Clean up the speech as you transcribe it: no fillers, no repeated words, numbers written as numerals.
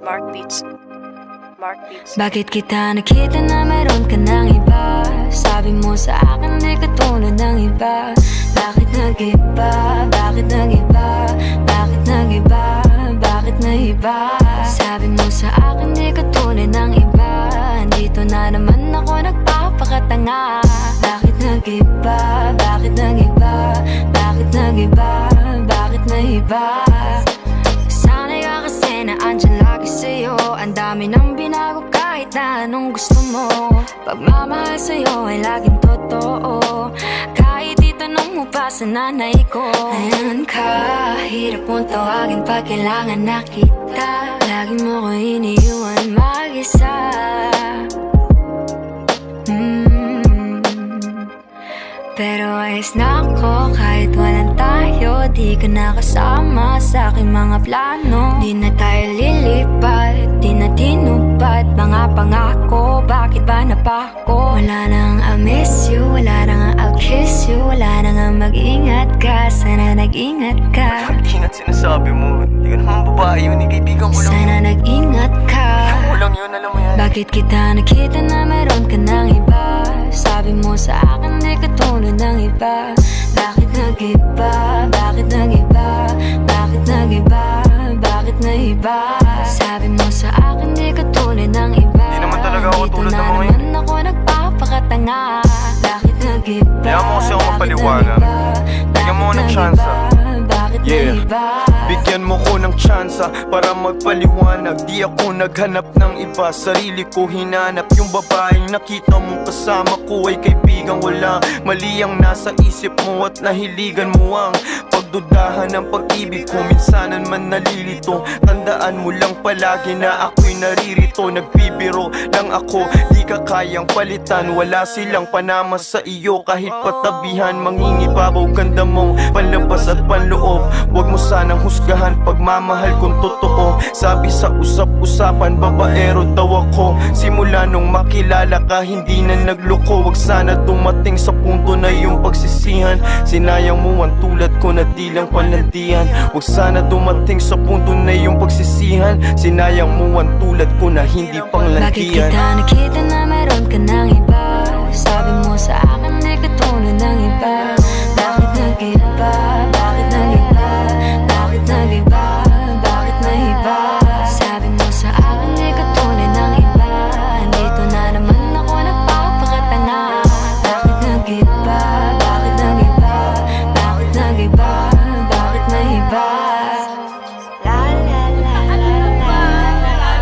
Mark Beats. Mark Beats. Bakit kita nakita na meron ka ng iba? Sabi mo sa akin di ka tulad ng iba. Bakit nag-iba? Bakit nag-iba? Bakit nag-iba? Bakit nag-iba? Sabi mo sa akin di ka tulad ng iba. Dito na naman ako nagpapakatanga. Bakit nag-iba? Bakit nag-iba? Bakit nag-iba? Bakit nag-iba? Sanay ka kasi na andyan lagi sa'yo. Ang dami nang binago kahit na anong gusto mo. Pagmamahal sa'yo ay laging totoo. Kahit itanong mo pa sa nanay ko. Ayan ka, hirap mong tawagin pag kailangan na kita. Lagi mo ko iniiwan mag-isa. Pero ayos na ako kahit walang tayo. Di ka nakasama sa aking mga plano. Di na tayo lilipat, di na tinupad mga pangako. Bakit ba napako? Wala nang I'll miss you, wala nang I'll kiss you. Wala nang mag-ingat ka, sana nag-ingat ka. Ingat sinasabi mo, di ka naman babae yun, kaibigan ko lang. Sana nag-ingat ka. Kaibigan ko lang yun, alam mo yan. Bakit kita nakita na meron ka ng iba? Sabi mo sa akin di ka tulad ng iba. Bakit nag-iba? Bakit nag-iba? Bakit nag-iba? Bakit nag-iba? Sabi mo sa akin di ka tulad ng iba. Di naman talaga ako tulad ng mga Dito na naman ako nagpapakatanga. Bakit nag-iba? Kaya mo kasi ako magpaliwanag. Bigyan mo ako ng tsansa. Yeah, bigyan mo ko ng tsansa para magpaliwanag. Di ako naghanap ng iba, sarili ko hinanap. Yung babaeng nakita mong kasama ko ay kaibigan. Wala mali ang nasa isip mo at nahiligan mo ang pagdudahan ng pag-ibig ko. Minsanan man nalilito, tandaan mo lang palagi na ako'y naririto. Nagbibiro lang ako, di ka kayang palitan. Wala silang panama sa iyo kahit patabihan. Mangingibabaw ganda mong panlabas at panloob. Huwag mo sanang husgahan pagmamahal kung totoo. Sabi sa usap-usapan, babaero daw ako. Simula nung makilala ka, hindi na nagloko. Huwag sana dumating sa punto na yung pagsisihan. Sinayang mo ang tulad ko na di lang palandian. Huwag sana dumating sa punto na yung pagsisihan. Sinayang mo ang tulad ko na hindi panglandian. Bakit kita nakita na meron ka ng iba? Sabi mo sa akin di ka tulad ng iba. Bakit nag-iba? Bakit nag-iba? Bakit nag-iba? Bakit nag-iba? Sabi mo sa akin di ka tulad ng iba. Dito na naman ako nagpapakatanga. Bakit nag-iba? Bakit nag-iba? Bakit nag-iba? Bakit nag-iba? La la la la la la la la.